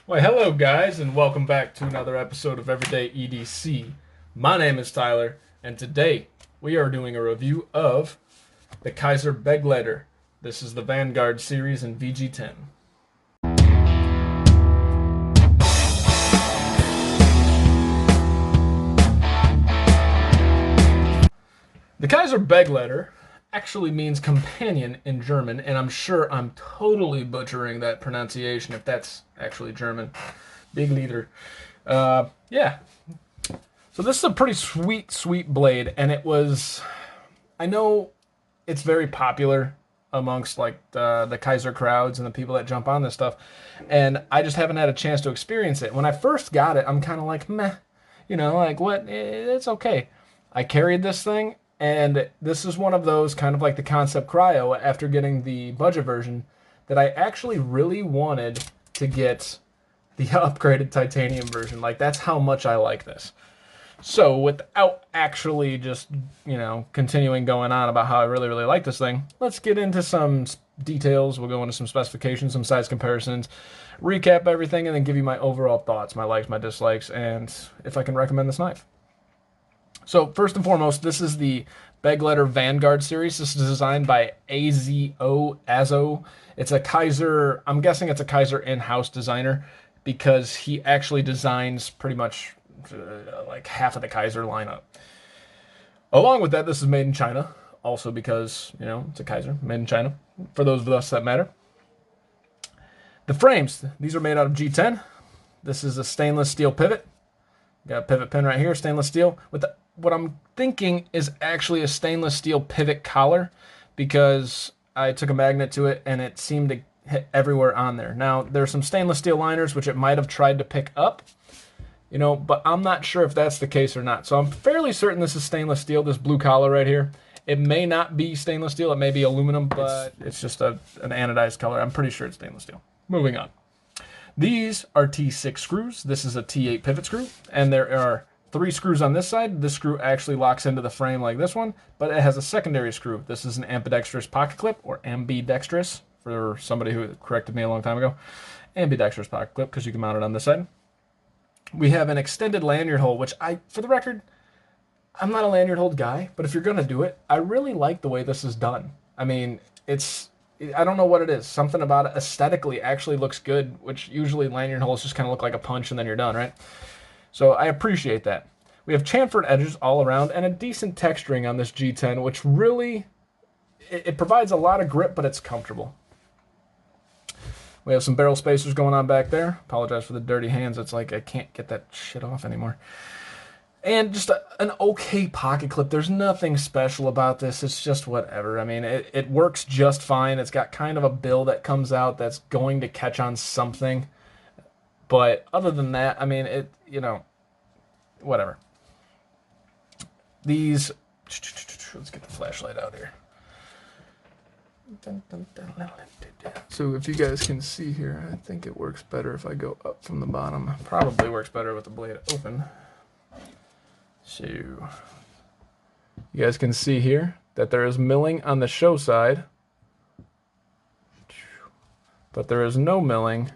Well, hello, guys, and welcome back to another episode of Everyday EDC. My name is Tyler, and today we are doing a review of the Kizer Begleiter. This is the Vanguard series in VG10. The Kizer Begleiter actually means companion in German, and I'm sure I'm totally butchering that pronunciation if that's actually German. Begleiter. Yeah. So this is a pretty sweet blade, and it was. I know it's very popular amongst like the Kizer crowds and the people that jump on this stuff, and I just haven't had a chance to experience it. When I first got it, I'm kind of like meh, like what? It's okay. I carried this thing, and this is one of those kind of like the Concept Cryo after getting the budget version that I actually really wanted to get the upgraded titanium version. Like, that's how much I like this. So without actually just, continuing going on about how I really, really like this thing, let's get into some details. We'll go into some specifications, some size comparisons, recap everything, and then give you my overall thoughts, my likes, my dislikes, and if I can recommend this knife. So first and foremost, this is the Begleiter Vanguard series. This is designed by Azo. It's a Kizer, I'm guessing it's a Kizer in-house designer because he actually designs pretty much like half of the Kizer lineup. Along with that, this is made in China, also because, it's a Kizer, made in China, for those of us that matter. The frames, these are made out of G10. This is a stainless steel pivot. Got a pivot pin right here, stainless steel. What I'm thinking is actually a stainless steel pivot collar because I took a magnet to it and it seemed to hit everywhere on there. Now, there's some stainless steel liners which it might have tried to pick up, but I'm not sure if that's the case or not. So I'm fairly certain this is stainless steel, this blue collar right here. It may not be stainless steel, it may be aluminum, but it's just an anodized color. I'm pretty sure it's stainless steel. Moving on. These are T6 screws. This is a T8 pivot screw, and there are 3 screws on this side. This screw actually locks into the frame like this one, but it has a secondary screw. This is an ambidextrous pocket clip, or ambidextrous, for somebody who corrected me a long time ago. Ambidextrous pocket clip, because you can mount it on this side. We have an extended lanyard hole, which for the record, I'm not a lanyard hold guy, but if you're going to do it, I really like the way this is done. I mean, I don't know what it is. Something about it aesthetically actually looks good, which usually lanyard holes just kind of look like a punch and then you're done, right? So I appreciate that. We have chamfered edges all around and a decent texturing on this G10, which really, it provides a lot of grip, but it's comfortable. We have some barrel spacers going on back there. Apologize for the dirty hands. It's like I can't get that shit off anymore. And just an okay pocket clip. There's nothing special about this. It's just whatever. I mean, it works just fine. It's got kind of a bill that comes out that's going to catch on something. But other than that, I mean, whatever. These, let's get the flashlight out here. So if you guys can see here, I think it works better if I go up from the bottom. Probably works better with the blade open. So you guys can see here that there is milling on the show side, but there is no milling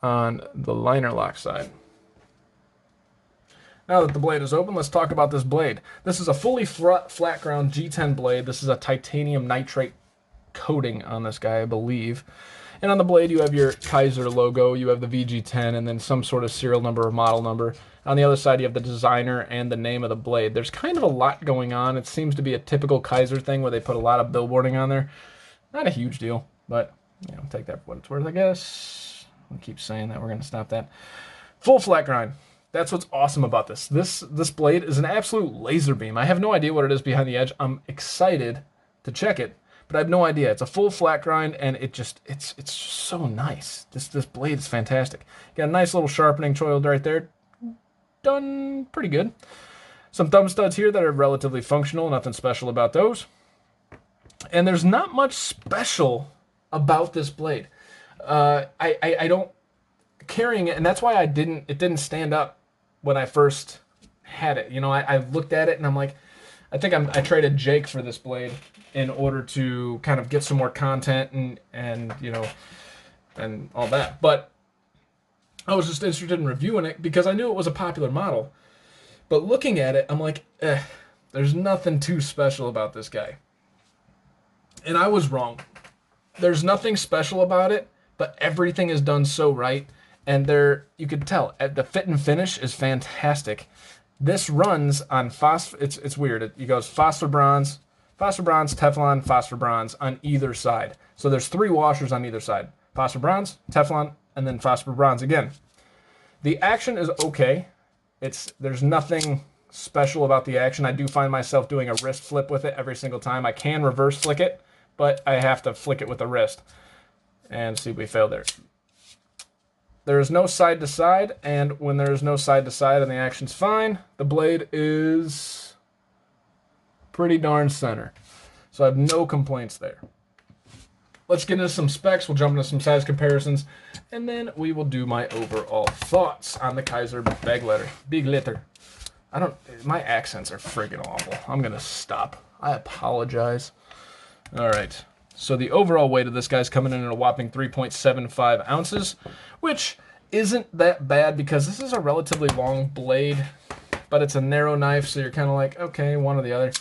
on the liner lock side. Now that the blade is open, let's talk about this blade. This is a fully flat ground G10 blade. This is a titanium nitrate coating on this guy, I believe. And on the blade, you have your Kizer logo, you have the VG10, and then some sort of serial number or model number. On the other side, you have the designer and the name of the blade. There's kind of a lot going on. It seems to be a typical Kizer thing where they put a lot of billboarding on there. Not a huge deal, but take that for what it's worth, I guess. I'll keep saying that. We're going to stop that. Full flat grind. That's what's awesome about this. This blade is an absolute laser beam. I have no idea what it is behind the edge. I'm excited to check it, but I have no idea. It's a full flat grind, and it's just so nice. This blade is fantastic. Got a nice little sharpening choiled right there. Done pretty good. Some thumb studs here that are relatively functional. Nothing special about those. And there's not much special about this blade. I don't carrying it, and that's why it didn't stand up when I first had it. I looked at it and I'm like, I think I traded Jake for this blade in order to kind of get some more content and all that. But I was just interested in reviewing it because I knew it was a popular model. But looking at it, I'm like, there's nothing too special about this guy. And I was wrong. There's nothing special about it, but everything is done so right. And you could tell, the fit and finish is fantastic. This runs on it's weird. It goes phosphor bronze, Teflon, phosphor bronze on either side. So there's 3 washers on either side. Phosphor bronze, Teflon, and then phosphor bronze again. The action is okay. There's nothing special about the action. I do find myself doing a wrist flip with it every single time. I can reverse flick it, but I have to flick it with the wrist. And see, we failed there. There is no side to side, and when there is no side to side and the action's fine, the blade is pretty darn center. So I have no complaints there. Let's get into some specs. We'll jump into some size comparisons, and then we will do my overall thoughts on the Kizer Begleiter. My accents are friggin' awful. I'm gonna stop. I apologize. All right. So the overall weight of this guy's coming in at a whopping 3.75 ounces, which isn't that bad because this is a relatively long blade, but it's a narrow knife, so you're kind of like, okay, one or the other.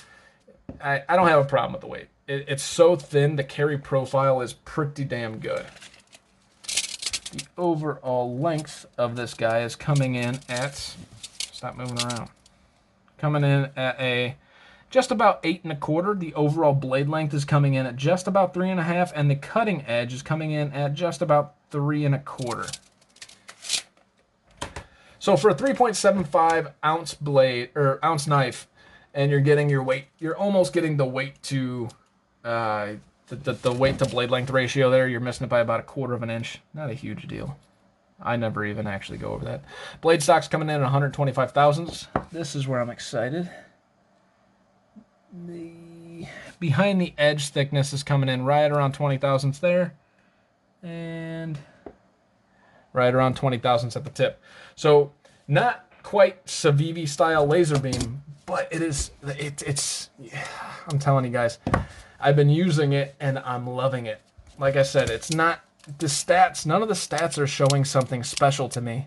I don't have a problem with the weight. It's so thin, the carry profile is pretty damn good. The overall length of this guy is coming in at, stop moving around, coming in at just about 8 1/4. The overall blade length is coming in at just about 3 1/2, and the cutting edge is coming in at just about 3 1/4. So for a 3.75 ounce blade or ounce knife, and you're getting your weight, you're almost getting the weight to the weight to blade length ratio there. You're missing it by about 1/4 of an inch. Not a huge deal. I never even actually go over that. Blade stock's coming in at 125 thousandths. This is where I'm excited. The behind the edge thickness is coming in right around 20 thousandths there, and right around 20 thousandths at the tip. So not quite Civivi style laser beam, but it's I'm telling you guys, I've been using it and I'm loving it. Like I said, it's not the stats, none of the stats are showing something special to me,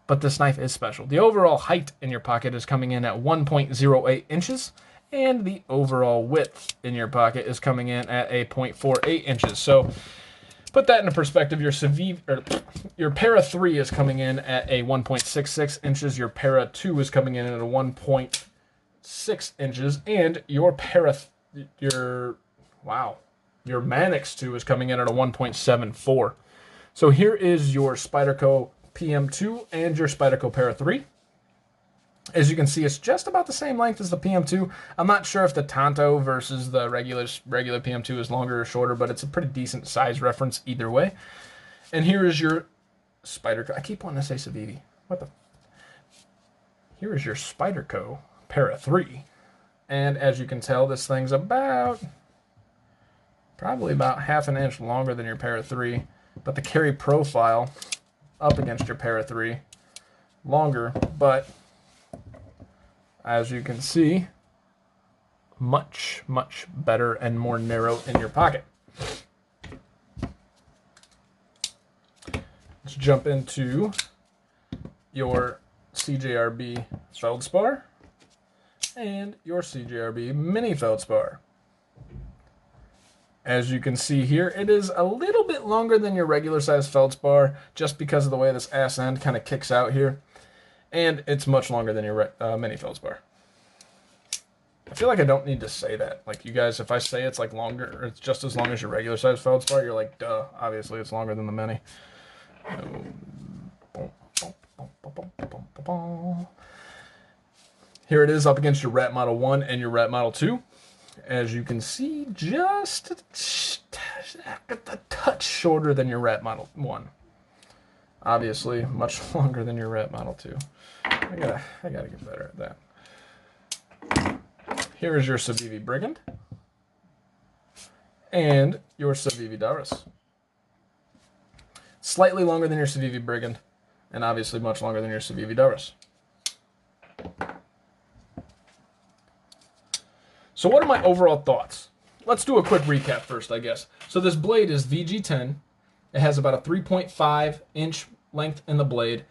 but this knife is special. The overall height in your pocket is coming in at 1.08 inches, and the overall width in your pocket is coming in at 0.48 inches. So put that into perspective. Your Para 3 is coming in at a 1.66 inches. Your Para 2 is coming in at a 1.6 inches, and your Manix 2 is coming in at a 1.74. So here is your Spyderco PM2 and your Spyderco Para 3. As you can see, it's just about the same length as the PM2. I'm not sure if the Tonto versus the regular PM2 is longer or shorter, but it's a pretty decent size reference either way. And here is your Spyderco. I keep wanting to say Civivi. Here is your Spyderco Para 3. And as you can tell, this thing's probably about half an inch longer than your Para 3, but the carry profile up against your Para 3 longer, but as you can see, much, much better and more narrow in your pocket. Let's jump into your CJRB feldspar and your CJRB mini feldspar. As you can see here, it is a little bit longer than your regular size feldspar just because of the way this ass end kind of kicks out here. And it's much longer than your mini feldspar. I feel like I don't need to say that. Like, you guys, if I say it's like longer, or it's just as long as your regular size feldspar, you're like, duh, obviously it's longer than the mini. Here it is up against your Rat Model 1 and your Rat Model 2. As you can see, just a touch shorter than your Rat Model 1. Obviously, much longer than your Rat Model 2. I gotta get better at that. Here is your Civivi Brigand and your Civivi Doris. Slightly longer than your Civivi Brigand, and obviously much longer than your Civivi Doris. So what are my overall thoughts? Let's do a quick recap first, I guess. So this blade is VG10. It has about a 3.5 inch length in the blade,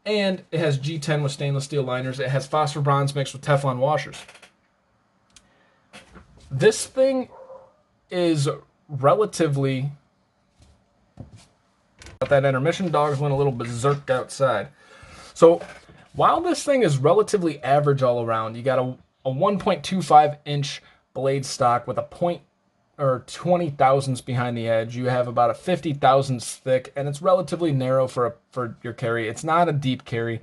and it has G10 with stainless steel liners. It has phosphor bronze mixed with Teflon washers. This thing is relatively... That intermission, dogs went a little berserk outside. So while this thing is relatively average all around, you got a 1.25 inch blade stock with a 20 thousandths behind the edge. You have about a 50 thousandths thick, and it's relatively narrow for your carry. It's not a deep carry.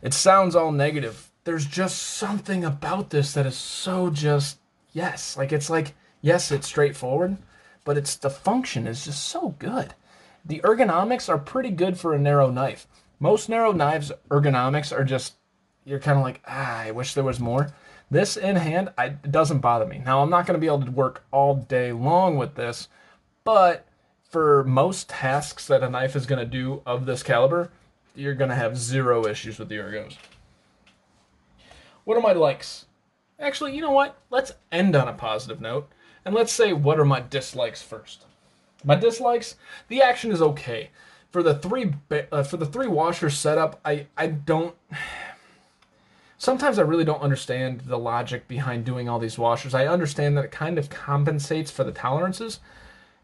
It sounds all negative. There's just something about this that is so just yes. It's like yes, it's straightforward, but the function is just so good. The ergonomics are pretty good for a narrow knife. Most narrow knives ergonomics are just, you're kind of like, I wish there was more. This in hand, it doesn't bother me. Now, I'm not going to be able to work all day long with this, but for most tasks that a knife is going to do of this caliber, you're going to have zero issues with the ergos. What are my likes? Actually, you know what? Let's end on a positive note, and let's say what are my dislikes first. My dislikes, the action is okay. For the three washer setup, I don't... Sometimes I really don't understand the logic behind doing all these washers. I understand that it kind of compensates for the tolerances,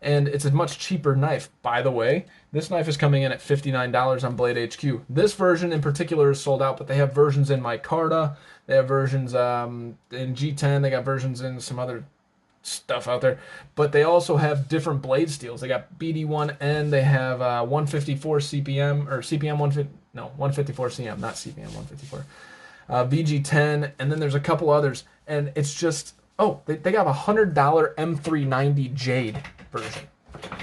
and it's a much cheaper knife. By the way, this knife is coming in at $59 on Blade HQ. This version in particular is sold out, but they have versions in micarta, they have versions in G10, they got versions in some other stuff out there, but they also have different blade steels. They got BD1N, they have 154 CPM, or CPM 154 CM, not CPM 154. VG10, and then there's a couple others, and it's just, they got a $100 M390 Jade version.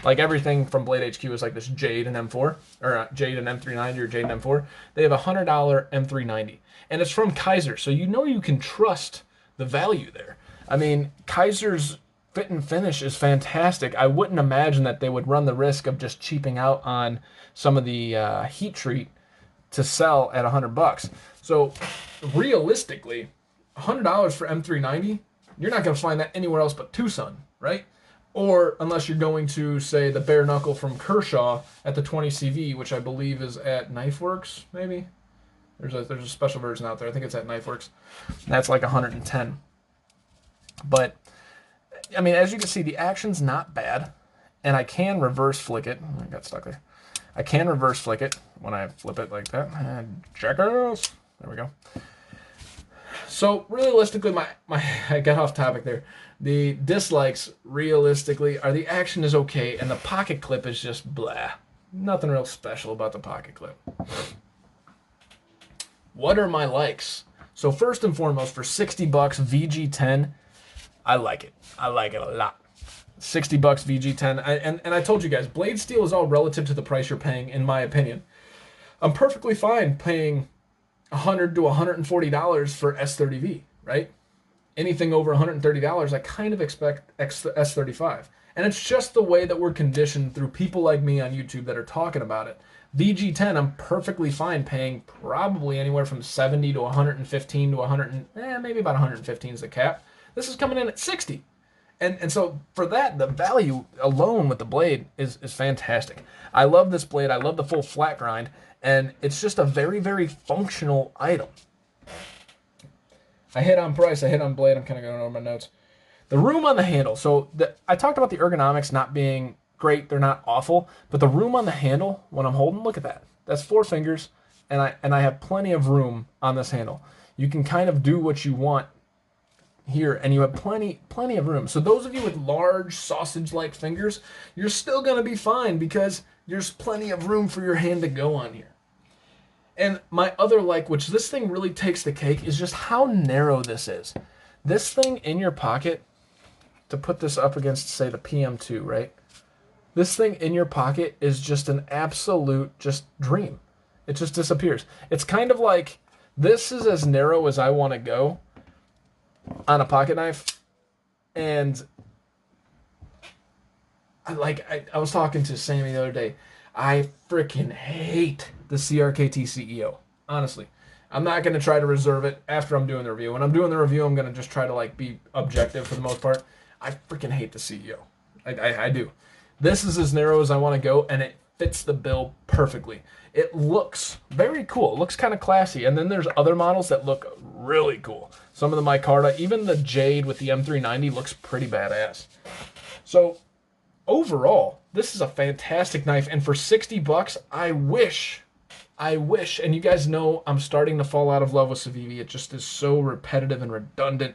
Like everything from Blade HQ is like this Jade and M4, or Jade and M390 or Jade and M4. They have a $100 M390, and it's from Kizer, so you can trust the value there. I mean, Kizer's fit and finish is fantastic. I wouldn't imagine that they would run the risk of just cheaping out on some of the heat treat to sell at $100. So realistically, $100 for M390, you're not going to find that anywhere else but Tucson, right? Or unless you're going to, say, the bare knuckle from Kershaw at the 20 CV, which I believe is at KnifeWorks, maybe? There's a special version out there. I think it's at KnifeWorks. That's like 110. But, I mean, as you can see, the action's not bad. And I can reverse flick it. I got stuck there. I can reverse flick it when I flip it like that. And jackass. There we go. So, realistically, I got off topic there. The dislikes, realistically, are the action is okay, and the pocket clip is just blah. Nothing real special about the pocket clip. What are my likes? So, first and foremost, for $60 VG10, I like it. I like it a lot. $60 VG10. And I told you guys, blade steel is all relative to the price you're paying, in my opinion. I'm perfectly fine paying $100 to $140 for S30V, right? Anything over $130, I kind of expect S35. And it's just the way that we're conditioned through people like me on YouTube that are talking about it. VG10, I'm perfectly fine paying probably anywhere from 70 to 115 to 100, maybe about 115 is the cap. This is coming in at 60. And so for that, the value alone with the blade is fantastic. I love this blade. I love the full flat grind. And it's just a very, very functional item. I hit on price. I hit on blade. I'm kind of going over my notes. The room on the handle. So I talked about the ergonomics not being great. They're not awful. But the room on the handle, when I'm holding, look at that. That's 4 fingers. And I have plenty of room on this handle. You can kind of do what you want here, and you have plenty of room. So those of you with large sausage-like fingers, you're still going to be fine because there's plenty of room for your hand to go on here. And my other like, which this thing really takes the cake, is just how narrow this is. This thing in your pocket, to put this up against, say, the PM2, right? This thing in your pocket is just an absolute just dream. It just disappears. It's kind of like, this is as narrow as I want to go on a pocket knife. And I was talking to Sammy the other day. I freaking hate the CRKT CEO. Honestly. I'm not going to try to reserve it after I'm doing the review. When I'm doing the review, I'm going to just try to be objective for the most part. I freaking hate the CEO. I do. This is as narrow as I want to go, and it fits the bill perfectly. It looks very cool. It looks kind of classy. And then there's other models that look really cool. Some of the micarta, even the Jade with the M390 looks pretty badass. So overall, this is a fantastic knife. And for 60 bucks, I wish, and you guys know I'm starting to fall out of love with Civivi. It just is so repetitive and redundant.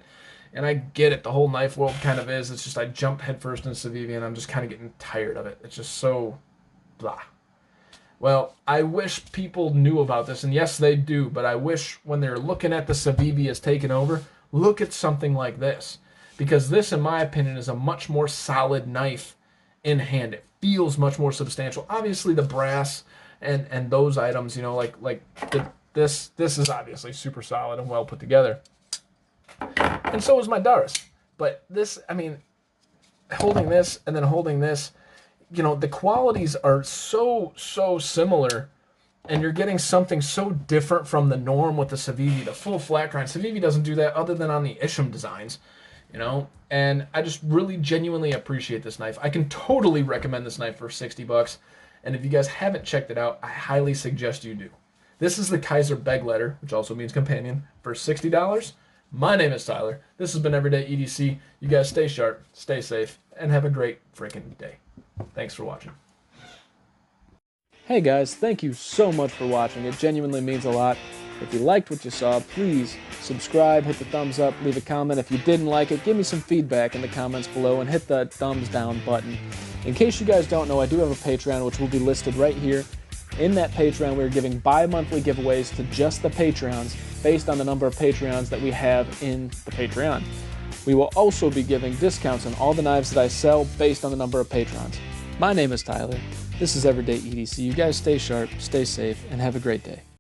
And I get it, the whole knife world kind of is. It's just I jumped headfirst into Civivi and I'm just kind of getting tired of it. It's just so blah. Well, I wish people knew about this, and yes, they do, but I wish when they're looking at the Civivi as taken over, look at something like this. Because this, in my opinion, is a much more solid knife in hand. It feels much more substantial. Obviously, the brass and those items, you know, this is obviously super solid and well put together. And so is my Doris. But this, I mean, holding this and then holding this, you know, the qualities are so similar, and you're getting something so different from the norm with the Civivi, the full flat grind. Civivi doesn't do that other than on the Isham designs, you know, and I just really genuinely appreciate this knife. I can totally recommend this knife for 60 bucks, and if you guys haven't checked it out, I highly suggest you do. This is the Kizer Begleiter, which also means companion, for $60. My name is Tyler. This has been Everyday EDC. You guys stay sharp, stay safe, and have a great freaking day. Thanks for watching. Hey guys, thank you so much for watching. It genuinely means a lot. If you liked what you saw, please subscribe, hit the thumbs up, leave a comment. If you didn't like it, give me some feedback in the comments below and hit the thumbs down button. In case you guys don't know, I do have a Patreon, which will be listed right here. In that Patreon, we're giving bi-monthly giveaways to just the Patreons based on the number of Patreons that we have in the Patreon. We will also be giving discounts on all the knives that I sell based on the number of patrons. My name is Tyler. This is Everyday EDC. You guys stay sharp, stay safe, and have a great day.